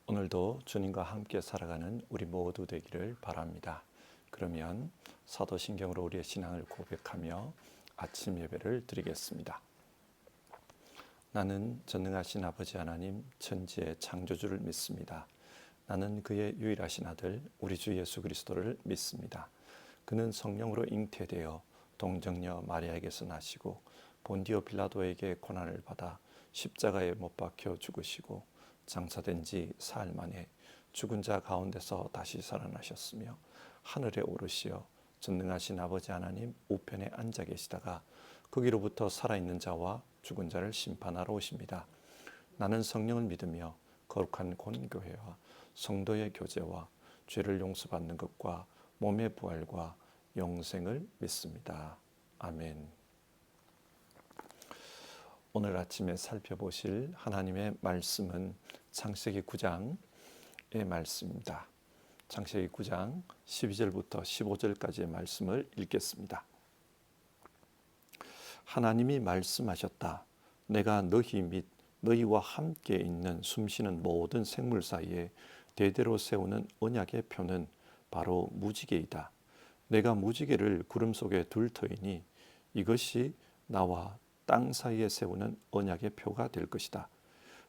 오늘도 주님과 함께 살아가는 우리 모두 되기를 바랍니다. 그러면 사도신경으로 우리의 신앙을 고백하며 아침 예배를 드리겠습니다. 나는 전능하신 아버지 하나님 천지의 창조주를 믿습니다. 나는 그의 유일하신 아들 우리 주 예수 그리스도를 믿습니다. 그는 성령으로 잉태되어 동정녀 마리아에게서 나시고 본디오 빌라도에게 고난을 받아 십자가에 못 박혀 죽으시고 장사된 지 사흘 만에 죽은 자 가운데서 다시 살아나셨으며 하늘에 오르시어 전능하신 아버지 하나님 우편에 앉아 계시다가 거기로부터 살아있는 자와 죽은 자를 심판하러 오십니다. 나는 성령을 믿으며 거룩한 공교회와 성도의 교제와 죄를 용서받는 것과 몸의 부활과 영생을 믿습니다. 아멘. 오늘 아침에 살펴보실 하나님의 말씀은 창세기 9장의 말씀입니다. 창세기 9장 12절부터 15절까지의 말씀을 읽겠습니다. 하나님이 말씀하셨다. 내가 너희 및 너희와 함께 있는 숨쉬는 모든 생물 사이에 대대로 세우는 언약의 표는 바로 무지개이다. 내가 무지개를 구름 속에 둘 터이니 이것이 나와 땅 사이에 세우는 언약의 표가 될 것이다.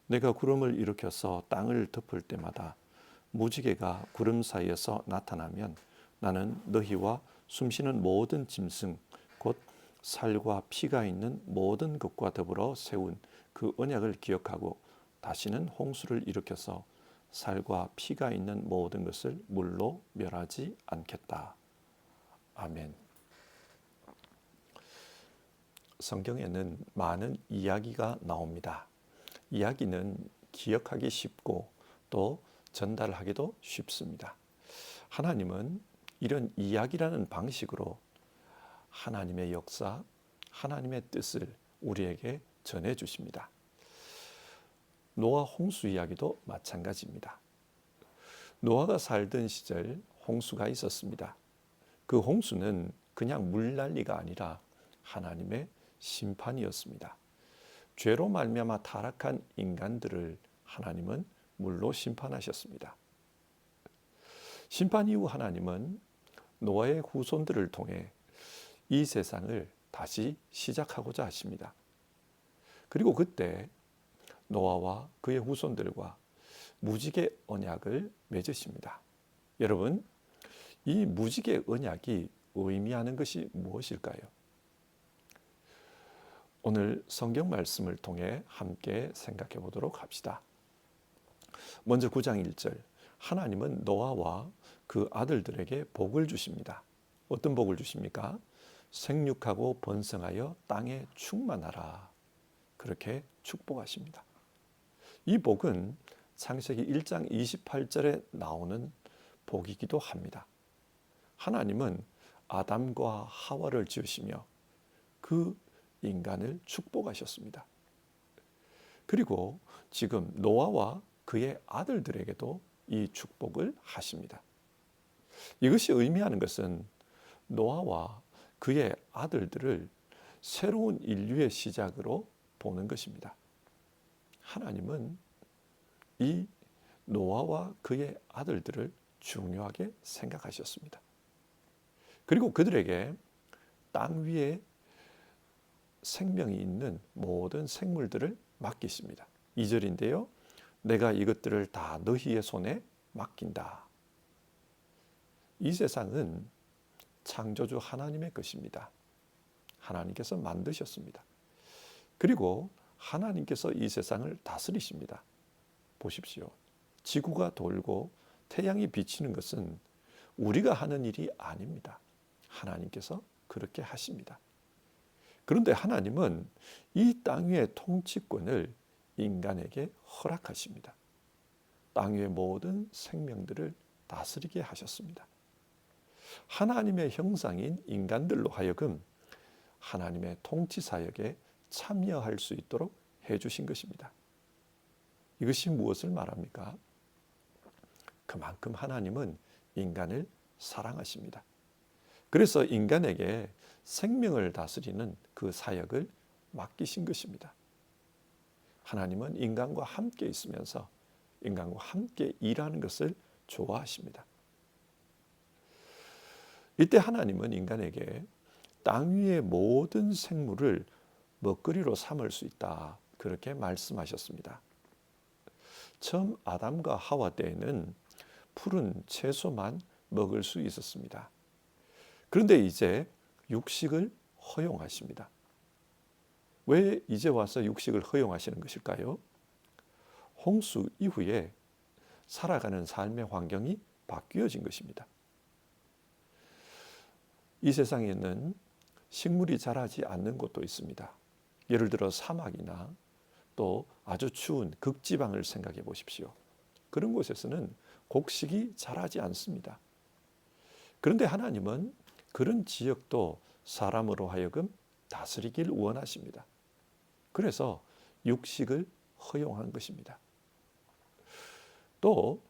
내가 구름을 일으켜서 땅을 덮을 때마다 무지개가 구름 사이에서 나타나면 나는 너희와 숨쉬는 모든 짐승 곧 살과 피가 있는 모든 것과 더불어 세운 그 언약을 기억하고 다시는 홍수를 일으켜서 살과 피가 있는 모든 것을 물로 멸하지 않겠다. 아멘. 성경에는 많은 이야기가 나옵니다. 이야기는 기억하기 쉽고 또 전달하기도 쉽습니다. 하나님은 이런 이야기라는 방식으로 하나님의 역사, 하나님의 뜻을 우리에게 전해 주십니다. 노아 홍수 이야기도 마찬가지입니다. 노아가 살던 시절 홍수가 있었습니다. 그 홍수는 그냥 물난리가 아니라 하나님의 심판이었습니다. 죄로 말미암아 타락한 인간들을 하나님은 물로 심판하셨습니다. 심판 이후 하나님은 노아의 후손들을 통해 이 세상을 다시 시작하고자 하십니다. 그리고 그때 노아와 그의 후손들과 무지개 언약을 맺으십니다. 여러분, 이 무지개 언약이 의미하는 것이 무엇일까요? 오늘 성경 말씀을 통해 함께 생각해 보도록 합시다. 먼저 9장 1절, 하나님은 노아와 그 아들들에게 복을 주십니다. 어떤 복을 주십니까? 생육하고 번성하여 땅에 충만하라. 그렇게 축복하십니다. 이 복은 창세기 1장 28절에 나오는 복이기도 합니다. 하나님은 아담과 하와를 지으시며 그 인간을 축복하셨습니다. 그리고 지금 노아와 그의 아들들에게도 이 축복을 하십니다. 이것이 의미하는 것은 노아와 그의 아들들을 새로운 인류의 시작으로 보는 것입니다. 하나님은 이 노아와 그의 아들들을 중요하게 생각하셨습니다. 그리고 그들에게 땅 위에 생명이 있는 모든 생물들을 맡기십니다. 2절인데요. 내가 이것들을 다 너희의 손에 맡긴다. 이 세상은 창조주 하나님의 것입니다. 하나님께서 만드셨습니다. 그리고 하나님께서 이 세상을 다스리십니다. 보십시오. 지구가 돌고 태양이 비치는 것은 우리가 하는 일이 아닙니다. 하나님께서 그렇게 하십니다. 그런데 하나님은 이 땅 위의 통치권을 인간에게 허락하십니다. 땅 위의 모든 생명들을 다스리게 하셨습니다. 하나님의 형상인 인간들로 하여금 하나님의 통치 사역에 참여할 수 있도록 해주신 것입니다. 이것이 무엇을 말합니까? 그만큼 하나님은 인간을 사랑하십니다. 그래서 인간에게 생명을 다스리는 그 사역을 맡기신 것입니다. 하나님은 인간과 함께 있으면서 인간과 함께 일하는 것을 좋아하십니다. 이때 하나님은 인간에게 땅 위의 모든 생물을 먹거리로 삼을 수 있다, 그렇게 말씀하셨습니다. 처음 아담과 하와 때에는 푸른 채소만 먹을 수 있었습니다. 그런데 이제 육식을 허용하십니다. 왜 이제 와서 육식을 허용하시는 것일까요? 홍수 이후에 살아가는 삶의 환경이 바뀌어진 것입니다. 이 세상에는 식물이 자라지 않는 곳도 있습니다. 예를 들어 사막이나 또 아주 추운 극지방을 생각해 보십시오. 그런 곳에서는 곡식이 자라지 않습니다. 그런데 하나님은 그런 지역도 사람으로 하여금 다스리길 원하십니다. 그래서 육식을 허용한 것입니다. 또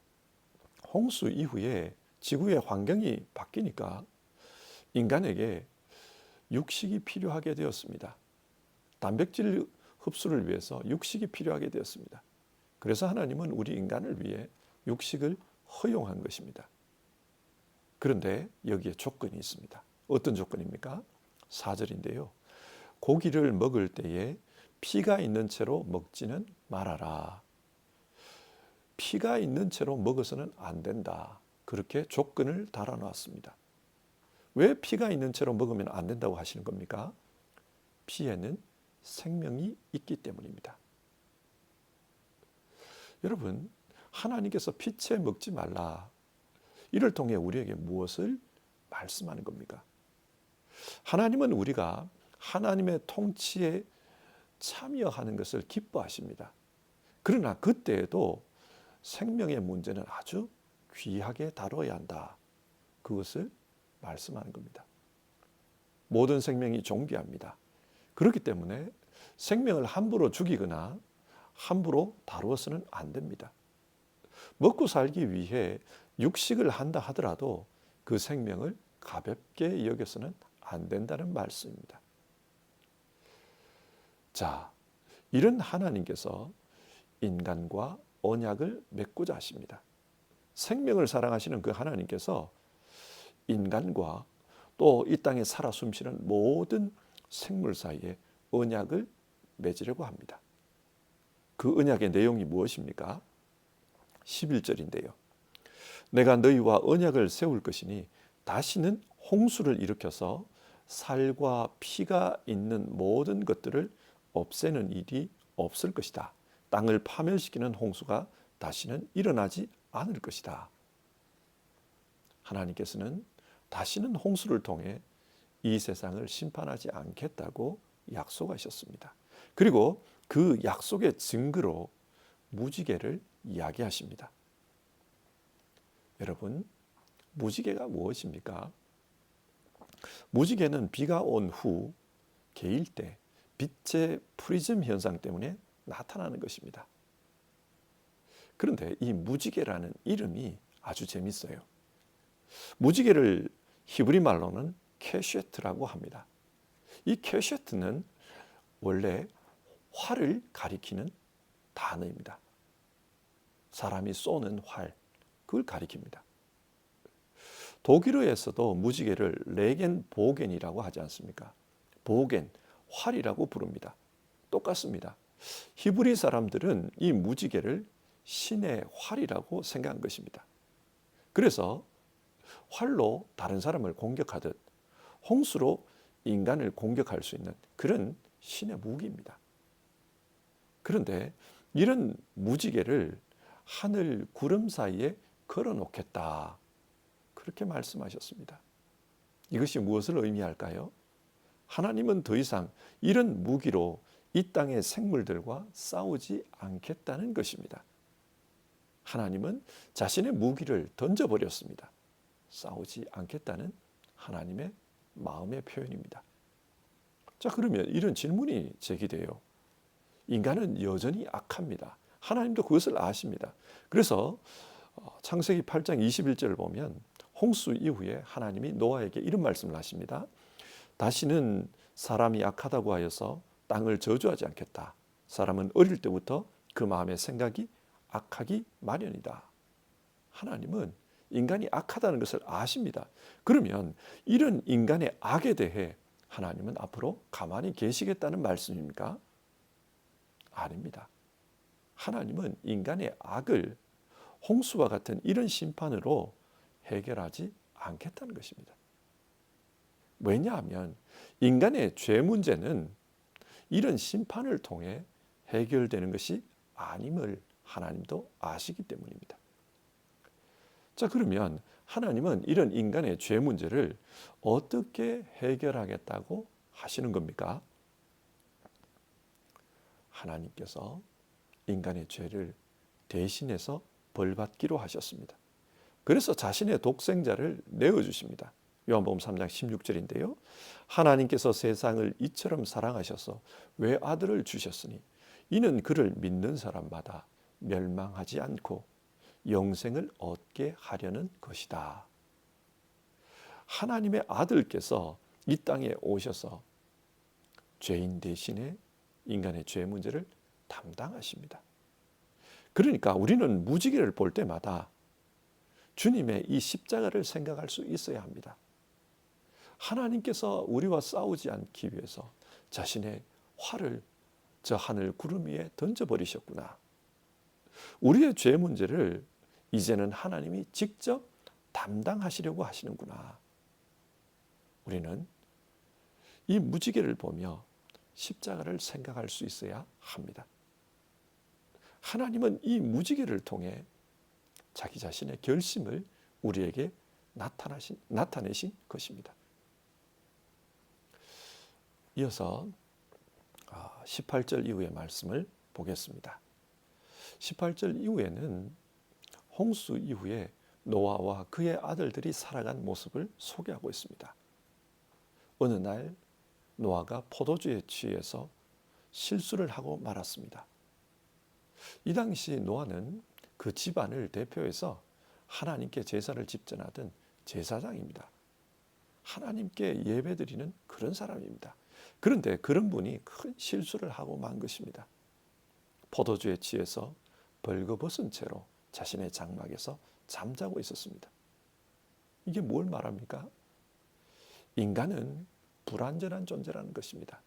홍수 이후에 지구의 환경이 바뀌니까 인간에게 육식이 필요하게 되었습니다. 단백질 흡수를 위해서 육식이 필요하게 되었습니다. 그래서 하나님은 우리 인간을 위해 육식을 허용한 것입니다. 그런데 여기에 조건이 있습니다. 어떤 조건입니까? 4절인데요. 고기를 먹을 때에 피가 있는 채로 먹지는 말아라. 피가 있는 채로 먹어서는 안 된다, 그렇게 조건을 달아놨습니다. 왜 피가 있는 채로 먹으면 안 된다고 하시는 겁니까? 피에는 생명이 있기 때문입니다. 여러분, 하나님께서 피채 먹지 말라, 이를 통해 우리에게 무엇을 말씀하는 겁니까? 하나님은 우리가 하나님의 통치에 참여하는 것을 기뻐하십니다. 그러나 그때에도 생명의 문제는 아주 귀하게 다뤄야 한다, 그것을 말씀하는 겁니다. 모든 생명이 존귀합니다. 그렇기 때문에 생명을 함부로 죽이거나 함부로 다루어서는 안 됩니다. 먹고 살기 위해 육식을 한다 하더라도 그 생명을 가볍게 여겨서는 안 된다는 말씀입니다. 자, 이런 하나님께서 인간과 언약을 맺고자 하십니다. 생명을 사랑하시는 그 하나님께서 인간과 또 이 땅에 살아 숨쉬는 모든 생물 사이에 언약을 맺으려고 합니다. 그 언약의 내용이 무엇입니까? 11절인데요. 내가 너희와 언약을 세울 것이니 다시는 홍수를 일으켜서 살과 피가 있는 모든 것들을 없애는 일이 없을 것이다. 땅을 파멸시키는 홍수가 다시는 일어나지 않을 것이다. 하나님께서는 다시는 홍수를 통해 이 세상을 심판하지 않겠다고 약속하셨습니다. 그리고 그 약속의 증거로 무지개를 이야기하십니다. 여러분, 무지개가 무엇입니까? 무지개는 비가 온 후 개일 때 빛의 프리즘 현상 때문에 나타나는 것입니다. 그런데 이 무지개라는 이름이 아주 재밌어요. 무지개를 히브리 말로는 케쉐트라고 합니다. 이 케쉐트는 원래 활을 가리키는 단어입니다. 사람이 쏘는 활, 그걸 가리킵니다. 독일어에서도 무지개를 레겐 보겐이라고 하지 않습니까? 보겐, 활이라고 부릅니다. 똑같습니다. 히브리 사람들은 이 무지개를 신의 활이라고 생각한 것입니다. 그래서 활로 다른 사람을 공격하듯 홍수로 인간을 공격할 수 있는 그런 신의 무기입니다. 그런데 이런 무지개를 하늘 구름 사이에 걸어놓겠다, 그렇게 말씀하셨습니다. 이것이 무엇을 의미할까요? 하나님은 더 이상 이런 무기로 이 땅의 생물들과 싸우지 않겠다는 것입니다. 하나님은 자신의 무기를 던져버렸습니다. 싸우지 않겠다는 하나님의 마음의 표현입니다. 자, 그러면 이런 질문이 제기돼요. 인간은 여전히 악합니다. 하나님도 그것을 아십니다. 그래서 창세기 8장 21절을 보면 홍수 이후에 하나님이 노아에게 이런 말씀을 하십니다. 다시는 사람이 악하다고 하여서 땅을 저주하지 않겠다. 사람은 어릴 때부터 그 마음의 생각이 악하기 마련이다. 하나님은 인간이 악하다는 것을 아십니다. 그러면 이런 인간의 악에 대해 하나님은 앞으로 가만히 계시겠다는 말씀입니까? 아닙니다. 하나님은 인간의 악을 홍수와 같은 이런 심판으로 해결하지 않겠다는 것입니다. 왜냐하면 인간의 죄 문제는 이런 심판을 통해 해결되는 것이 아님을 하나님도 아시기 때문입니다. 자, 그러면 하나님은 이런 인간의 죄 문제를 어떻게 해결하겠다고 하시는 겁니까? 하나님께서 인간의 죄를 대신해서 벌받기로 하셨습니다. 그래서 자신의 독생자를 내어주십니다. 요한복음 3장 16절인데요. 하나님께서 세상을 이처럼 사랑하셔서 외아들을 주셨으니 이는 그를 믿는 사람마다 멸망하지 않고 영생을 얻게 하려는 것이다. 하나님의 아들께서 이 땅에 오셔서 죄인 대신에 인간의 죄 문제를 담당하십니다. 그러니까 우리는 무지개를 볼 때마다 주님의 이 십자가를 생각할 수 있어야 합니다. 하나님께서 우리와 싸우지 않기 위해서 자신의 활을 저 하늘 구름 위에 던져버리셨구나. 우리의 죄 문제를 이제는 하나님이 직접 담당하시려고 하시는구나. 우리는 이 무지개를 보며 십자가를 생각할 수 있어야 합니다. 하나님은 이 무지개를 통해 자기 자신의 결심을 우리에게 나타내신 것입니다. 이어서 18절 이후의 말씀을 보겠습니다. 18절 이후에는 홍수 이후에 노아와 그의 아들들이 살아간 모습을 소개하고 있습니다. 어느 날 노아가 포도주에 취해서 실수를 하고 말았습니다. 이 당시 노아는 그 집안을 대표해서 하나님께 제사를 집전하던 제사장입니다. 하나님께 예배드리는 그런 사람입니다. 그런데 그런 분이 큰 실수를 하고 만 것입니다. 포도주에 취해서 벌거벗은 채로 자신의 장막에서 잠자고 있었습니다. 이게 뭘 말합니까? 인간은 불완전한 존재라는 것입니다.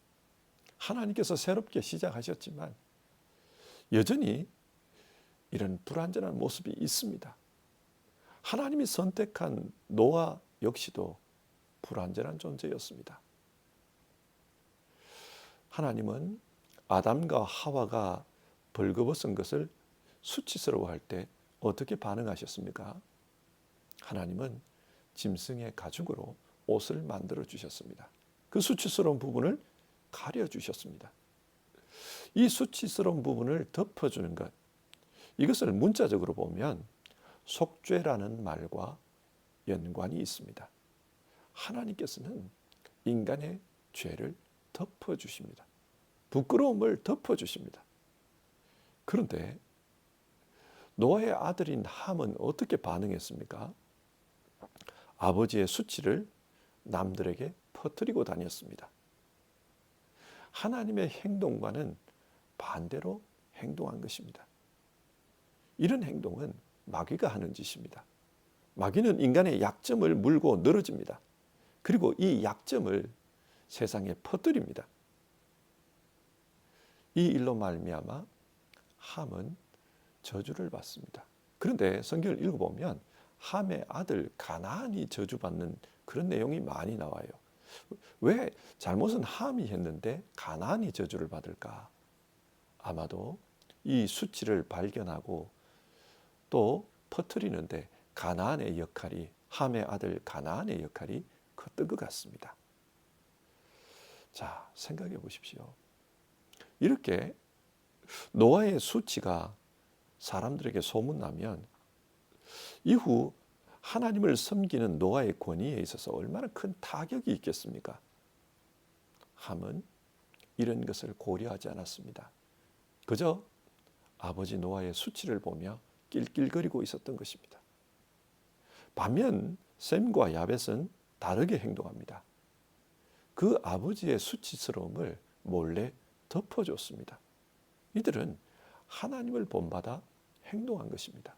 하나님께서 새롭게 시작하셨지만 여전히 이런 불완전한 모습이 있습니다. 하나님이 선택한 노아 역시도 불완전한 존재였습니다. 하나님은 아담과 하와가 벌거벗은 것을 수치스러워할 때 어떻게 반응하셨습니까? 하나님은 짐승의 가죽으로 옷을 만들어 주셨습니다. 그 수치스러운 부분을 가려 주셨습니다. 이 수치스러운 부분을 덮어주는 것, 이것을 문자적으로 보면 속죄라는 말과 연관이 있습니다. 하나님께서는 인간의 죄를 덮어주십니다. 부끄러움을 덮어주십니다. 그런데 노아의 아들인 함은 어떻게 반응했습니까? 아버지의 수치를 남들에게 퍼뜨리고 다녔습니다. 하나님의 행동과는 반대로 행동한 것입니다. 이런 행동은 마귀가 하는 짓입니다. 마귀는 인간의 약점을 물고 늘어집니다. 그리고 이 약점을 세상에 퍼뜨립니다. 이 일로 말미암아 함은 저주를 받습니다. 그런데 성경을 읽어보면 함의 아들 가나안이 저주받는 그런 내용이 많이 나와요. 왜 잘못은 함이 했는데 가나안이 저주를 받을까? 아마도 이 수치를 발견하고 또 퍼뜨리는데 가나안의 역할이, 함의 아들 가나안의 역할이 컸던 것 같습니다. 자, 생각해 보십시오. 이렇게 노아의 수치가 사람들에게 소문나면 이후 하나님을 섬기는 노아의 권위에 있어서 얼마나 큰 타격이 있겠습니까? 함은 이런 것을 고려하지 않았습니다. 그저 아버지 노아의 수치를 보며 낄낄거리고 있었던 것입니다. 반면 셈과 야벳은 다르게 행동합니다. 그 아버지의 수치스러움을 몰래 덮어줬습니다. 이들은 하나님을 본받아 행동한 것입니다.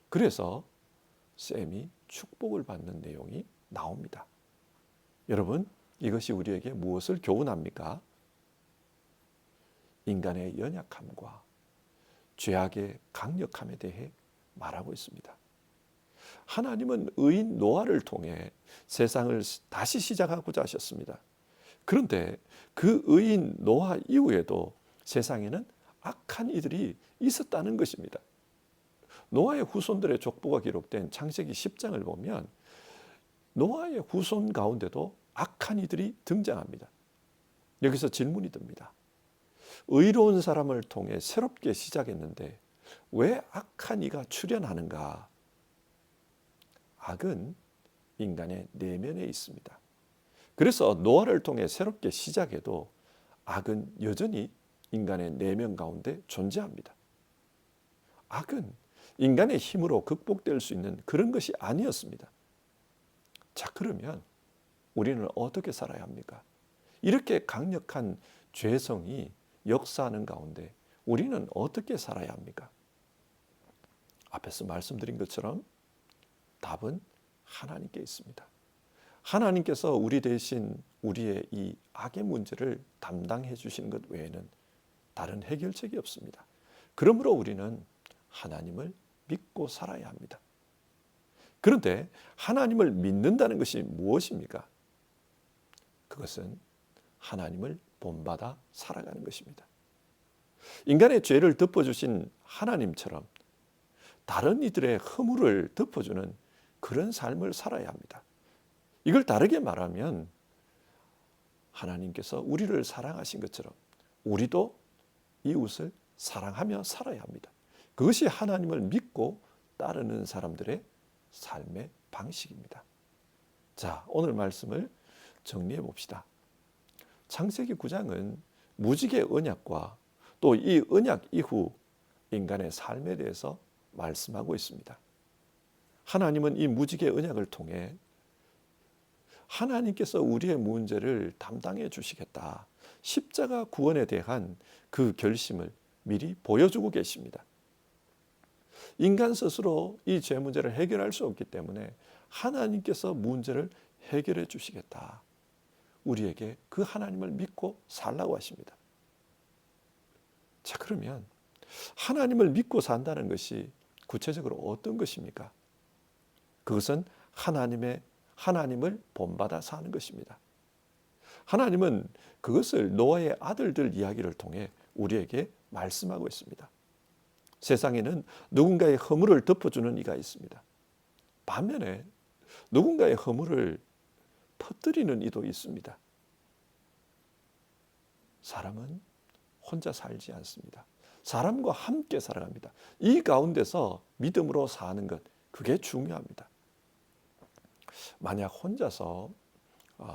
그래서 셈이 축복을 받는 내용이 나옵니다. 여러분, 이것이 우리에게 무엇을 교훈합니까? 인간의 연약함과 죄악의 강력함에 대해 말하고 있습니다. 하나님은 의인 노아를 통해 세상을 다시 시작하고자 하셨습니다. 그런데 그 의인 노아 이후에도 세상에는 악한 이들이 있었다는 것입니다. 노아의 후손들의 족보가 기록된 창세기 10장을 보면 노아의 후손 가운데도 악한 이들이 등장합니다. 여기서 질문이 듭니다. 의로운 사람을 통해 새롭게 시작했는데 왜 악한 이가 출현하는가? 악은 인간의 내면에 있습니다. 그래서 노아를 통해 새롭게 시작해도 악은 여전히 인간의 내면 가운데 존재합니다. 악은 인간의 힘으로 극복될 수 있는 그런 것이 아니었습니다. 자, 그러면 우리는 어떻게 살아야 합니까? 이렇게 강력한 죄성이 역사하는 가운데 우리는 어떻게 살아야 합니까? 앞에서 말씀드린 것처럼 답은 하나님께 있습니다. 하나님께서 우리 대신 우리의 이 악의 문제를 담당해 주시는 것 외에는 다른 해결책이 없습니다. 그러므로 우리는 하나님을 믿고 살아야 합니다. 그런데 하나님을 믿는다는 것이 무엇입니까? 그것은 하나님을 본받아 살아가는 것입니다. 인간의 죄를 덮어주신 하나님처럼 다른 이들의 허물을 덮어주는 그런 삶을 살아야 합니다. 이걸 다르게 말하면 하나님께서 우리를 사랑하신 것처럼 우리도 이웃을 사랑하며 살아야 합니다. 그것이 하나님을 믿고 따르는 사람들의 삶의 방식입니다. 자, 오늘 말씀을 정리해 봅시다. 창세기 9장은 무지개 언약과 또 이 언약 이후 인간의 삶에 대해서 말씀하고 있습니다. 하나님은 이 무지개 언약을 통해 하나님께서 우리의 문제를 담당해 주시겠다. 십자가 구원에 대한 그 결심을 미리 보여주고 계십니다. 인간 스스로 이 죄 문제를 해결할 수 없기 때문에 하나님께서 문제를 해결해 주시겠다. 우리에게 그 하나님을 믿고 살라고 하십니다. 자, 그러면 하나님을 믿고 산다는 것이 구체적으로 어떤 것입니까? 그것은 하나님을 본받아 사는 것입니다. 하나님은 그것을 노아의 아들들 이야기를 통해 우리에게 말씀하고 있습니다. 세상에는 누군가의 허물을 덮어주는 이가 있습니다. 반면에 누군가의 허물을 퍼뜨리는 이도 있습니다. 사람은 혼자 살지 않습니다. 사람과 함께 살아갑니다. 이 가운데서 믿음으로 사는 것, 그게 중요합니다. 만약 혼자서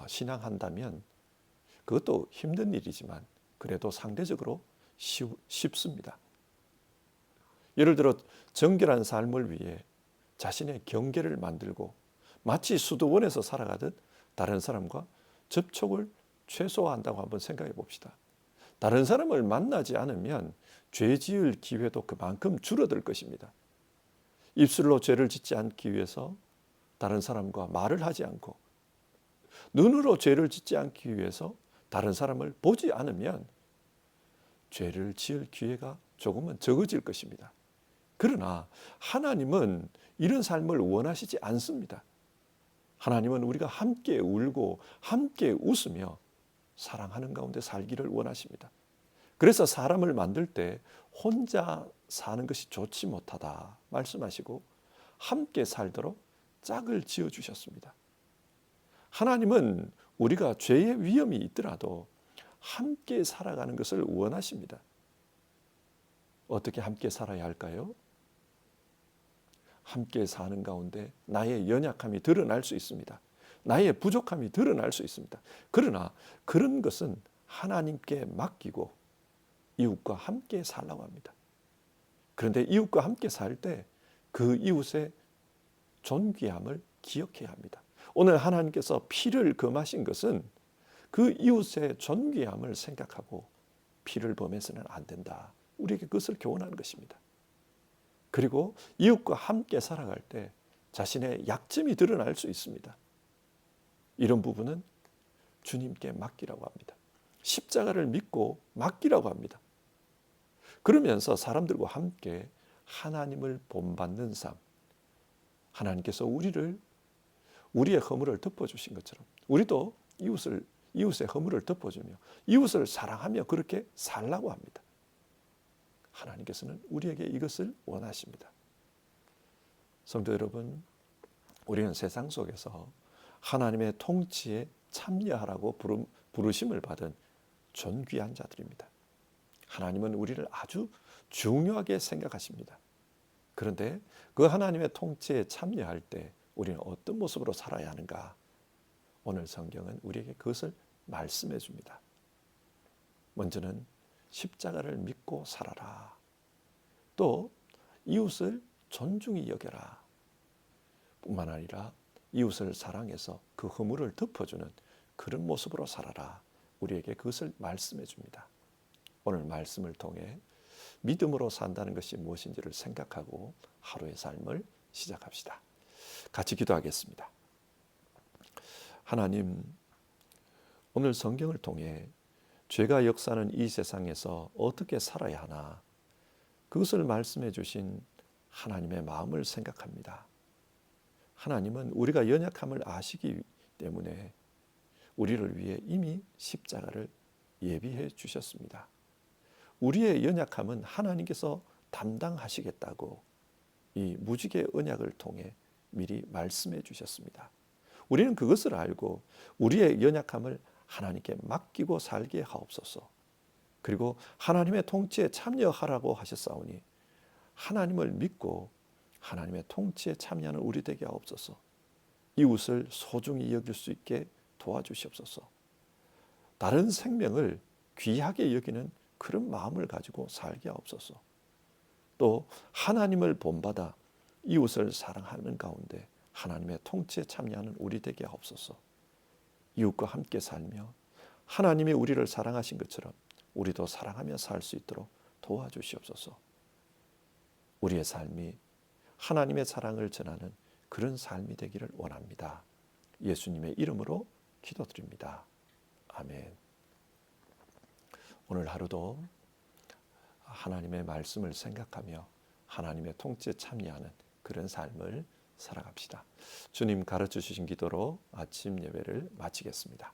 신앙한다면 그것도 힘든 일이지만 그래도 상대적으로 쉽습니다. 예를 들어 정결한 삶을 위해 자신의 경계를 만들고 마치 수도원에서 살아가듯 다른 사람과 접촉을 최소화한다고 한번 생각해 봅시다. 다른 사람을 만나지 않으면 죄 지을 기회도 그만큼 줄어들 것입니다. 입술로 죄를 짓지 않기 위해서 다른 사람과 말을 하지 않고 눈으로 죄를 짓지 않기 위해서 다른 사람을 보지 않으면 죄를 지을 기회가 조금은 적어질 것입니다. 그러나 하나님은 이런 삶을 원하시지 않습니다. 하나님은 우리가 함께 울고 함께 웃으며 사랑하는 가운데 살기를 원하십니다. 그래서 사람을 만들 때 혼자 사는 것이 좋지 못하다 말씀하시고 함께 살도록 짝을 지어 주셨습니다. 하나님은 우리가 죄의 위험이 있더라도 함께 살아가는 것을 원하십니다. 어떻게 함께 살아야 할까요? 함께 사는 가운데 나의 연약함이 드러날 수 있습니다. 나의 부족함이 드러날 수 있습니다. 그러나 그런 것은 하나님께 맡기고 이웃과 함께 살라고 합니다. 그런데 이웃과 함께 살 때 그 이웃의 존귀함을 기억해야 합니다. 오늘 하나님께서 피를 금하신 것은 그 이웃의 존귀함을 생각하고 피를 범해서는 안 된다. 우리에게 그것을 교훈하는 것입니다. 그리고 이웃과 함께 살아갈 때 자신의 약점이 드러날 수 있습니다. 이런 부분은 주님께 맡기라고 합니다. 십자가를 믿고 맡기라고 합니다. 그러면서 사람들과 함께 하나님을 본받는 삶, 하나님께서 우리의 허물을 덮어주신 것처럼 우리도 이웃의 허물을 덮어주며 이웃을 사랑하며 그렇게 살라고 합니다. 하나님께서는 우리에게 이것을 원하십니다. 성도 여러분, 우리는 세상 속에서 하나님의 통치에 참여하라고 부르심을 받은 존귀한 자들입니다. 하나님은 우리를 아주 중요하게 생각하십니다. 그런데 그 하나님의 통치에 참여할 때 우리는 어떤 모습으로 살아야 하는가? 오늘 성경은 우리에게 그것을 말씀해 줍니다. 먼저는 십자가를 믿고 살아라. 또 이웃을 존중히 여겨라. 뿐만 아니라 이웃을 사랑해서 그 허물을 덮어주는 그런 모습으로 살아라. 우리에게 그것을 말씀해 줍니다. 오늘 말씀을 통해 믿음으로 산다는 것이 무엇인지를 생각하고 하루의 삶을 시작합시다. 같이 기도하겠습니다. 하나님, 오늘 성경을 통해 죄가 역사하는 이 세상에서 어떻게 살아야 하나 그것을 말씀해 주신 하나님의 마음을 생각합니다. 하나님은 우리가 연약함을 아시기 때문에 우리를 위해 이미 십자가를 예비해 주셨습니다. 우리의 연약함은 하나님께서 담당하시겠다고 이 무지개 언약을 통해 미리 말씀해 주셨습니다. 우리는 그것을 알고 우리의 연약함을 하나님께 맡기고 살게 하옵소서. 그리고 하나님의 통치에 참여하라고 하셨사오니 하나님을 믿고 하나님의 통치에 참여하는 우리 되게 하옵소서. 이웃을 소중히 여길 수 있게 도와주시옵소서. 다른 생명을 귀하게 여기는 그런 마음을 가지고 살게 하옵소서. 또 하나님을 본받아 이웃을 사랑하는 가운데 하나님의 통치에 참여하는 우리 되게 하옵소서. 이웃과 함께 살며 하나님이 우리를 사랑하신 것처럼 우리도 사랑하며 살 수 있도록 도와주시옵소서. 우리의 삶이 하나님의 사랑을 전하는 그런 삶이 되기를 원합니다. 예수님의 이름으로 기도드립니다. 아멘. 오늘 하루도 하나님의 말씀을 생각하며 하나님의 통치에 참여하는 그런 삶을 살아갑시다. 주님 가르쳐 주신 기도로 아침 예배를 마치겠습니다.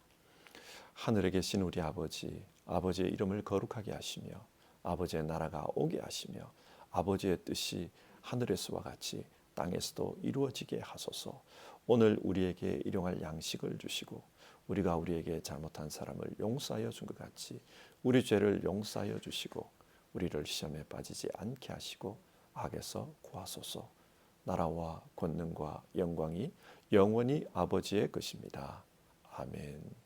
하늘에 계신 우리 아버지, 아버지의 이름을 거룩하게 하시며 아버지의 나라가 오게 하시며 아버지의 뜻이 하늘에서와 같이 땅에서도 이루어지게 하소서. 오늘 우리에게 일용할 양식을 주시고 우리가 우리에게 잘못한 사람을 용서하여 준 것 같이 우리 죄를 용서하여 주시고 우리를 시험에 빠지지 않게 하시고 악에서 구하소서. 나라와 권능과 영광이 영원히 아버지의 것입니다. 아멘.